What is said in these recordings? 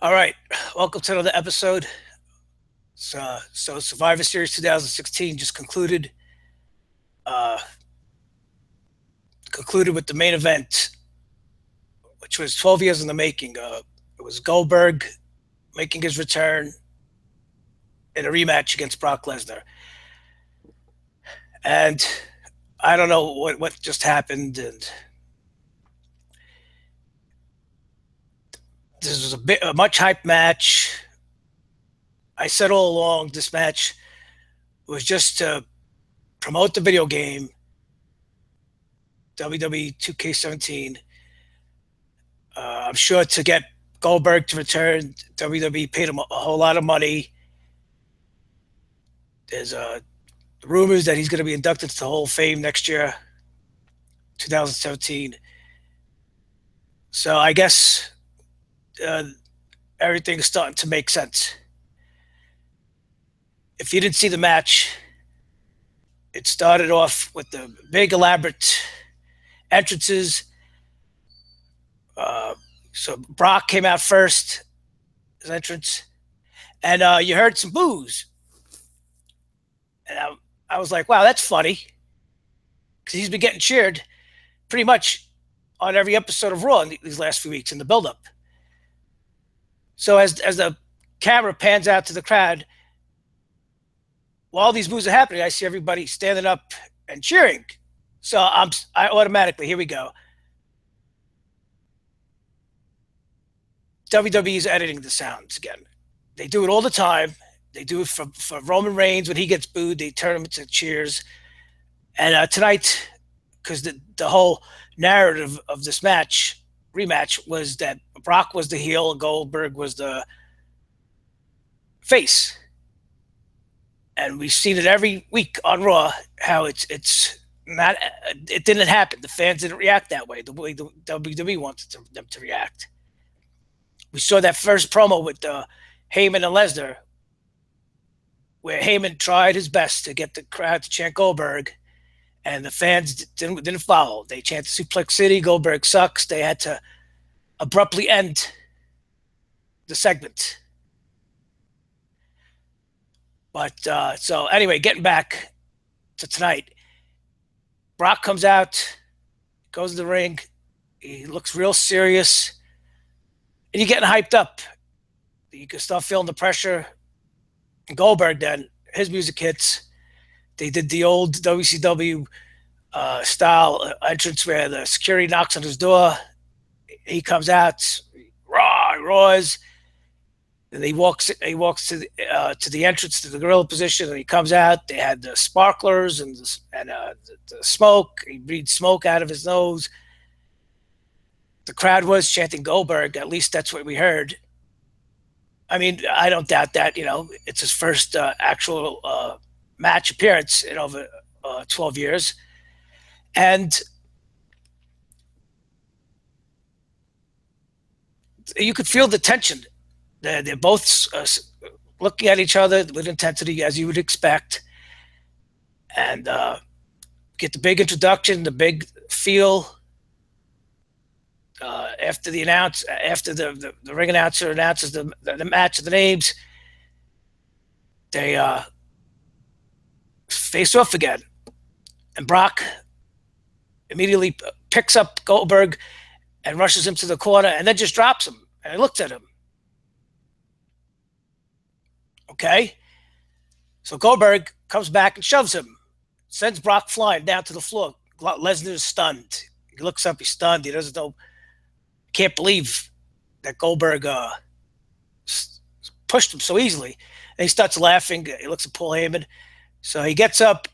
All right, welcome to another episode. So Survivor Series 2016 just uh, concluded with the main event, which was 12 years in the making. It was Goldberg making his return in a rematch against Brock Lesnar, and I don't know what just happened. And this was a much hyped match. I said all along this match was just to promote the video game WWE 2K17. I'm sure to get Goldberg to return, WWE paid him a whole lot of money. There's rumors that he's going to be inducted to the Hall of Fame next year, 2017. So I guess uh, everything is starting to make sense. If you didn't see the match, it started off with the big elaborate entrances. Uh, so Brock came out first, his entrance, and you heard some boos. And I was like, wow, that's funny. Because he's been getting cheered pretty much on every episode of Raw in these last few weeks in the build-up. So as the camera pans out to the crowd, while these boos are happening, I see everybody standing up and cheering. So I automatically, here we go. WWE is editing the sounds again. They do it all the time. They do it for Roman Reigns when he gets booed. They turn him into cheers. And tonight, because the whole narrative of this rematch, was that Brock was the heel and Goldberg was the face. And we've seen it every week on Raw how it didn't happen. The fans didn't react that way, the way the WWE wanted them to react. We saw that first promo with Heyman and Lesnar, where Heyman tried his best to get the crowd to chant Goldberg, and the fans didn't follow. They chanted Suplex City, Goldberg sucks. They had to abruptly end the segment. But so anyway, getting back to tonight, Brock comes out, goes to the ring. He looks real serious, and you're getting hyped up. You can start feeling the pressure. And Goldberg, then his music hits. They did the old WCW style entrance where the security knocks on his door. He comes out, raw, roars. And he walks to the entrance to the gorilla position, and he comes out. They had the sparklers and the smoke. He breathed smoke out of his nose. The crowd was chanting Goldberg. At least that's what we heard. I mean, I don't doubt that. It's his first actual match appearance in over 12 years, and you could feel the tension. They're both looking at each other with intensity, as you would expect, and get the big introduction, the big feel. After the ring announcer announces the match of the names, they face off again, and Brock immediately picks up Goldberg and rushes him to the corner, and then just drops him. And he looks at him. Okay, so Goldberg comes back and shoves him, sends Brock flying down to the floor. Lesnar is stunned. He looks up, he's stunned. He doesn't know, can't believe that Goldberg pushed him so easily. And he starts laughing. He looks at Paul Heyman. So he gets up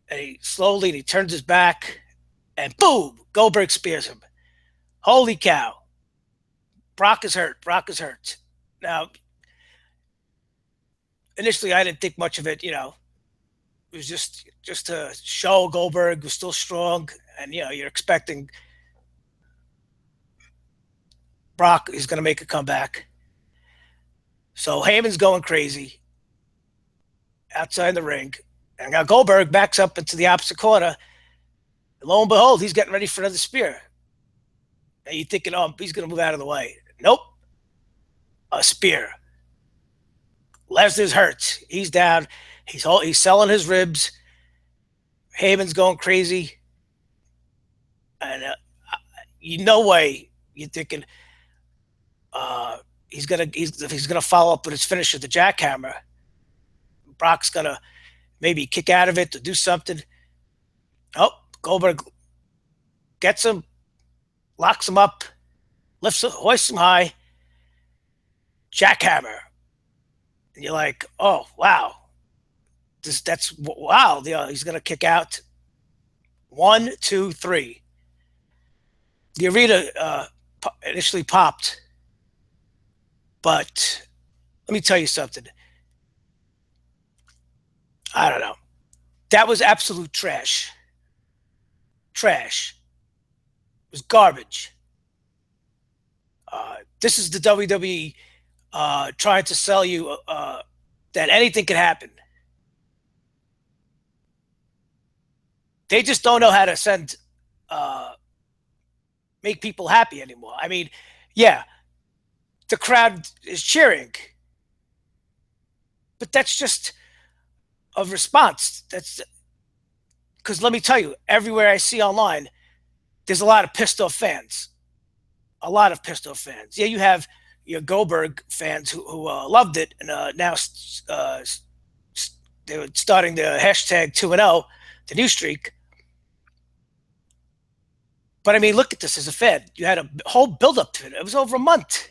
and he turns his back, and boom, Goldberg spears him. Holy cow. Brock is hurt. Brock is hurt. Now, initially, I didn't think much of it. It was just to show Goldberg was still strong, and you're expecting Brock is going to make a comeback. So Heyman's going crazy outside the ring, and now Goldberg backs up into the opposite corner. And lo and behold, he's getting ready for another spear. And you're thinking, oh, he's going to move out of the way. Nope. a spear. Lesnar's hurt. He's down. He's selling his ribs. Heyman's going crazy, and no way you're thinking he's gonna follow up with his finisher, the jackhammer. Brock's gonna maybe kick out of it to do something. Oh, Goldberg gets him, locks him up, hoists him high, jackhammer, and you're like, oh wow, that's wow. He's gonna kick out. 1, 2, 3. The arena initially popped, but let me tell you something. I don't know. That was absolute trash. Trash. It was garbage. This is the WWE trying to sell you that anything can happen. They just don't know how to make people happy anymore. I mean, yeah, the crowd is cheering, but that's just a response. That's because let me tell you, everywhere I see online, there's a lot of pissed off fans. A lot of pissed off fans. Yeah, you have your Goldberg fans who loved it, and now they're starting the hashtag 2-0, the new streak. But I mean, look at this as a fan. You had a whole build up to it. It was over a month.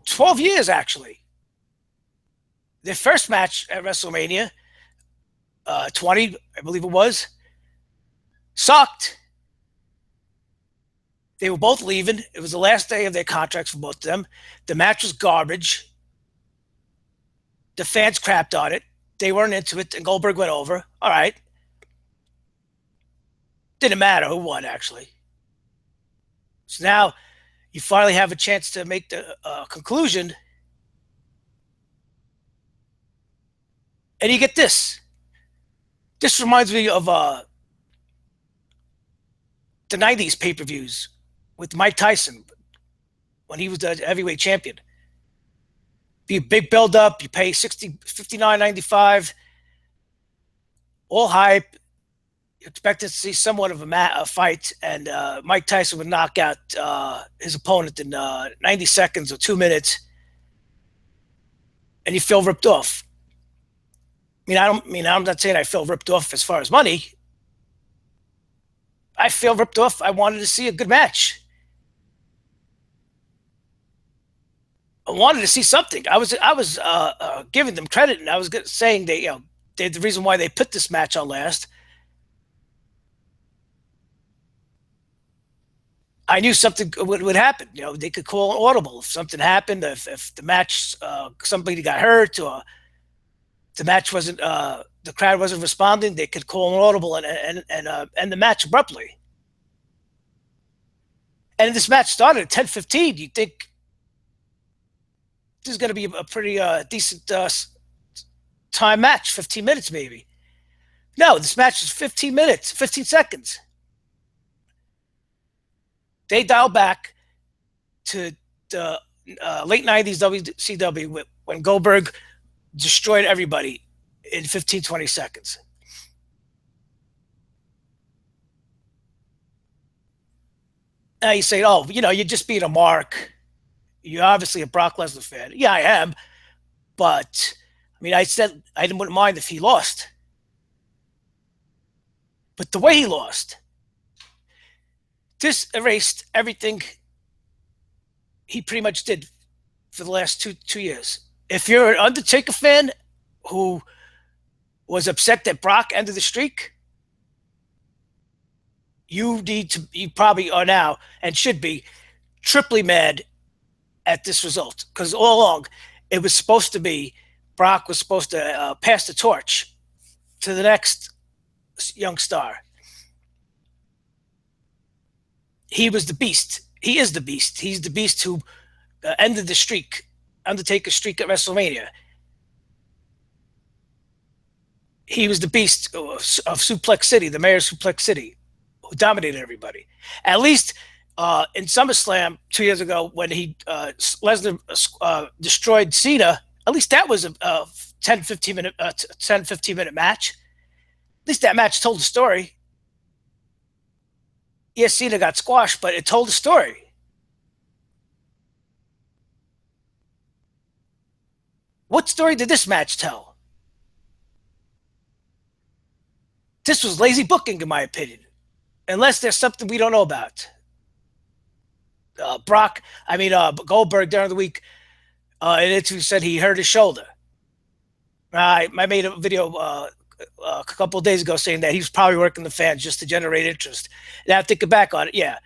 12 years, actually. Their first match at WrestleMania 20, I believe it was, sucked. They were both leaving. It was the last day of their contracts for both of them. The match was garbage. The fans crapped on it. They weren't into it, and Goldberg went over. All right. Didn't matter who won, actually. So now you finally have a chance to make the conclusion. And you get this. This reminds me of the 90s pay-per-views with Mike Tyson when he was the heavyweight champion. Be a big build-up. You pay $59.95. All hype. You expected to see somewhat of a fight, and Mike Tyson would knock out his opponent in 90 seconds or 2 minutes, and you feel ripped off. I'm not saying I feel ripped off as far as money. I feel ripped off. I wanted to see a good match. I wanted to see something. I was giving them credit, and I was saying they're the reason why they put this match on last. I knew something would happen. They could call an audible if something happened. If the match, somebody got hurt, or the match wasn't, the crowd wasn't responding, they could call an audible and end the match abruptly. And this match started at 10:15. You think this is going to be a pretty decent time match, 15 minutes maybe. No, this match is 15 minutes, 15 seconds. They dial back to the late 90s WCW when Goldberg destroyed everybody in 15, 20 seconds. Now you say, oh, you're just being a mark. You're obviously a Brock Lesnar fan. Yeah, I am. But, I said I wouldn't mind if he lost. But the way he lost, this erased everything he pretty much did for the last two years. If you're an Undertaker fan who was upset that Brock ended the streak, you probably are now and should be triply mad at this result, because all along it was supposed to be Brock was supposed to pass the torch to the next young star. He was the beast. He is the beast. He's the beast who ended the streak, Undertaker's streak at WrestleMania. He was the beast of Suplex City, the mayor of Suplex City, who dominated everybody. At least In SummerSlam 2 years ago when Lesnar destroyed Cena. At least that was a 10 15 minute match. At least that match told the story. Yes, Cena got squashed, but it told the story. What story did this match tell? This was lazy booking, in my opinion, unless there's something we don't know about. Goldberg during the week in an interview said he hurt his shoulder. I made a video a couple of days ago saying that he was probably working the fans just to generate interest. Now thinking back on it, yeah,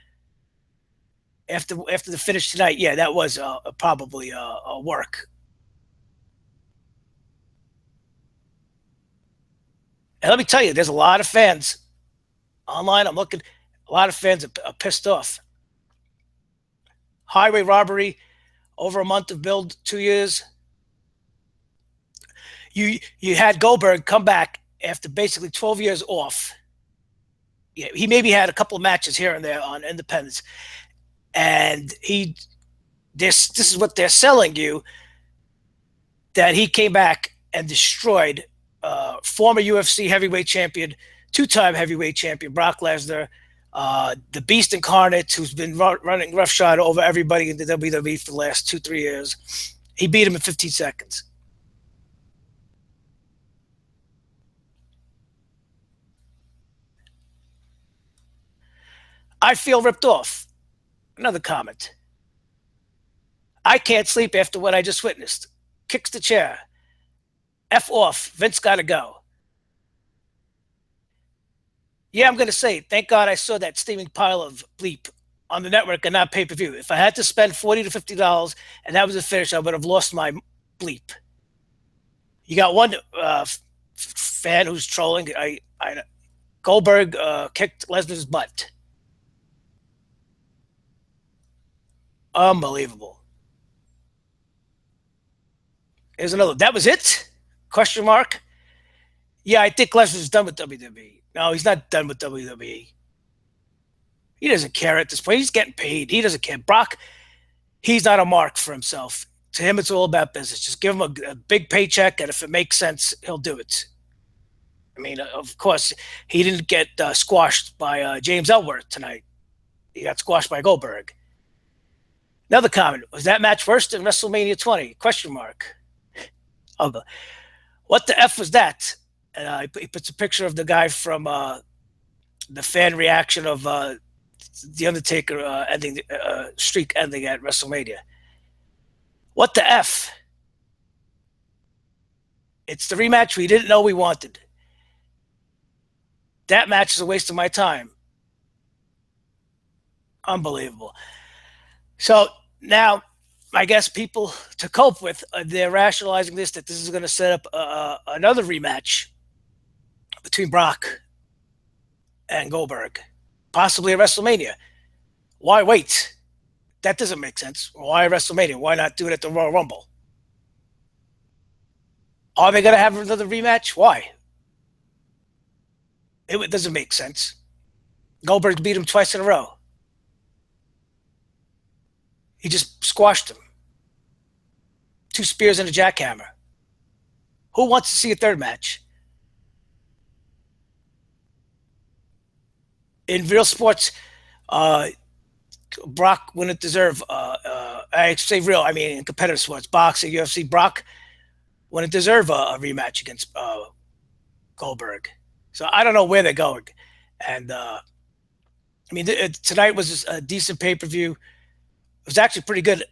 after the finish tonight, yeah, that was probably a work. And let me tell you, there's a lot of fans online. I'm looking, a lot of fans are pissed off. Highway robbery, over a month of build, 2 years. You had Goldberg come back after basically 12 years off. Yeah, he maybe had a couple of matches here and there on Independence, and this is what they're selling you, that he came back and destroyed former UFC heavyweight champion, two-time heavyweight champion Brock Lesnar, the Beast Incarnate, who's been running roughshod over everybody in the WWE for the last 2-3 years. He beat him in 15 seconds. I feel ripped off. Another comment. I can't sleep after what I just witnessed. Kicks the chair. F off. Vince got to go. Yeah, I'm going to say, thank God I saw that steaming pile of bleep on the network and not pay-per-view. If I had to spend $40 to $50 and that was a finish, I would have lost my bleep. You got one fan who's trolling. Goldberg kicked Lesnar's butt. Unbelievable. Here's another. That was it? Question mark. Yeah, I think Lesnar's done with WWE. No, he's not done with WWE. He doesn't care at this point. He's getting paid. He doesn't care. Brock, he's not a mark for himself. To him, it's all about business. Just give him a big paycheck, and if it makes sense, he'll do it. I mean, of course, he didn't get squashed by James Ellsworth tonight. He got squashed by Goldberg. Another comment. Was that match worse than WrestleMania 20? Question mark. Oh, what the F was that? And he puts a picture of the guy from the fan reaction of The Undertaker ending streak ending at WrestleMania. What the F? It's the rematch we didn't know we wanted. That match is a waste of my time. Unbelievable. So now, I guess people to cope with, they're rationalizing that this is going to set up another rematch between Brock and Goldberg, possibly at WrestleMania. Why wait? That doesn't make sense. Why WrestleMania? Why not do it at the Royal Rumble? Are they going to have another rematch? Why? It doesn't make sense. Goldberg beat him twice in a row. He just squashed him. 2 spears and a jackhammer. Who wants to see a third match? In real sports, Brock wouldn't deserve. I say real. I mean, in competitive sports, boxing, UFC, Brock wouldn't deserve a rematch against Goldberg. So I don't know where they're going. And I mean, tonight was a decent pay-per-view. It was actually pretty good.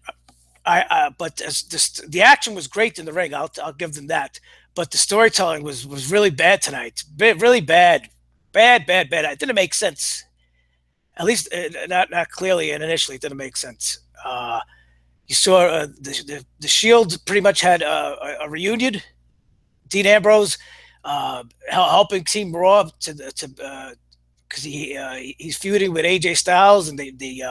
But the action was great in the ring. I'll give them that. But the storytelling was really bad tonight. Really bad. Bad. It didn't make sense. At least not clearly and initially, it didn't make sense. You saw the Shield pretty much had a reunion. Dean Ambrose helping Team Raw because he's feuding with AJ Styles, and they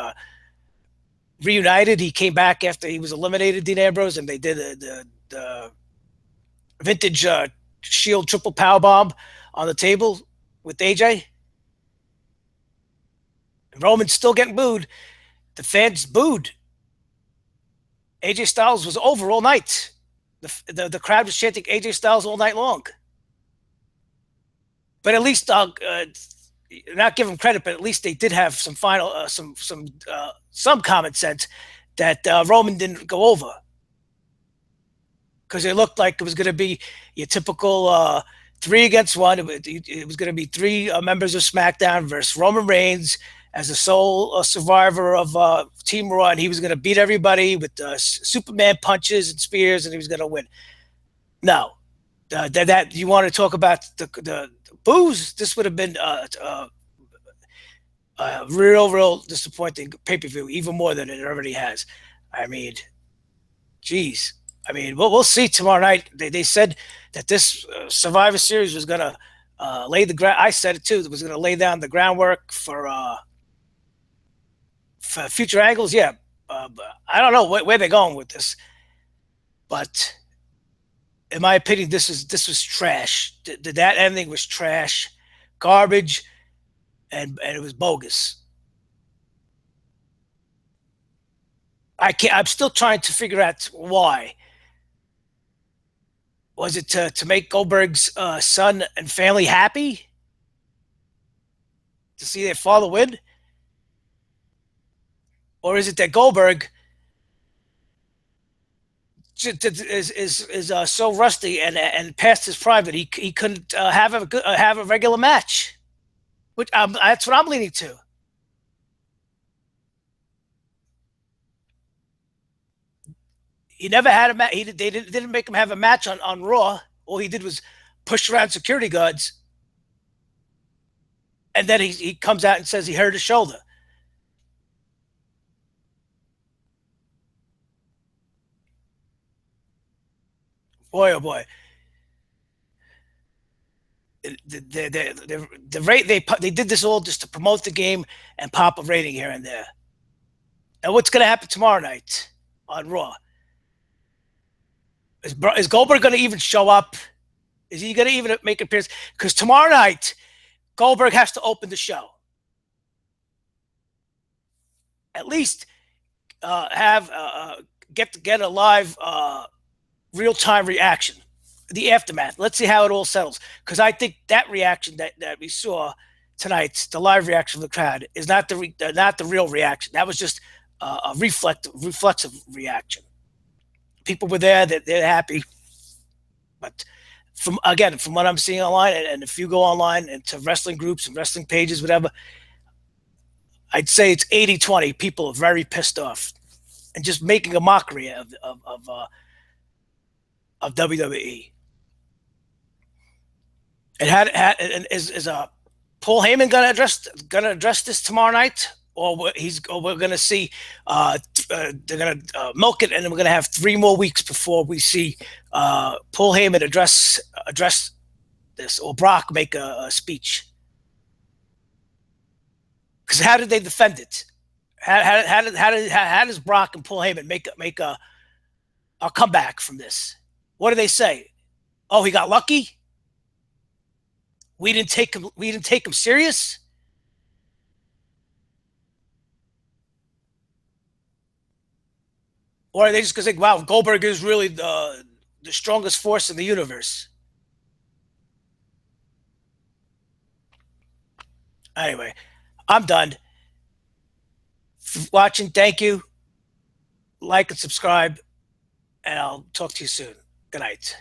reunited. He came back after he was eliminated, Dean Ambrose, and they did the vintage Shield triple powerbomb on the table with AJ. Roman's still getting booed. The fans booed. AJ Styles was over all night. The crowd was chanting AJ Styles all night long. But at least not give them credit, but at least they did have some final some common sense that Roman didn't go over, because it looked like it was going to be your typical 3 against 1. It was going to be three members of SmackDown versus Roman Reigns as the sole survivor of Team Raw, and he was going to beat everybody with Superman punches and spears, and he was going to win. No, that you want to talk about the boos? This would have been real disappointing pay-per-view, even more than it already has. I mean, geez. I mean, we'll see tomorrow night. They said that this Survivor Series was going to lay the ground. I said it too. It was going to lay down the groundwork for future angles. Yeah, I don't know where they're going with this, but in my opinion, this was trash. That ending was trash, garbage, and it was bogus. I'm still trying to figure out why. Was it to make Goldberg's son and family happy? To see their father win? Or is it that Goldberg is so rusty and past his prime that he couldn't have a regular match? Which that's what I'm leaning to. He never had a match. They didn't make him have a match on Raw. All he did was push around security guards, and then he comes out and says he hurt his shoulder. Boy, oh boy, the rate they did this all just to promote the game and pop a rating here and there. And what's going to happen tomorrow night on Raw? Is Goldberg going to even show up? Is he going to even make an appearance? Because tomorrow night, Goldberg has to open the show. At least have get a live real time reaction, the aftermath. Let's see how it all settles. Because I think that reaction that we saw tonight, the live reaction of the crowd, is not the real reaction. That was just a reflexive reaction. People were there, they're happy, but from what I'm seeing online, and if you go online and to wrestling groups and wrestling pages, whatever, I'd say it's 80-20. People are very pissed off and just making a mockery of WWE. And is Paul Heyman gonna address this tomorrow night? Or we're going to see they're going to milk it, and then we're going to have 3 more weeks before we see Paul Heyman address this, or Brock make a speech. Because how did they defend it? How does Brock and Paul Heyman make a comeback from this? What do they say? Oh, he got lucky. We didn't take him serious. Or are they just going to think, wow, Goldberg is really the strongest force in the universe? Anyway, I'm done. Watching, thank you. Like and subscribe, and I'll talk to you soon. Good night.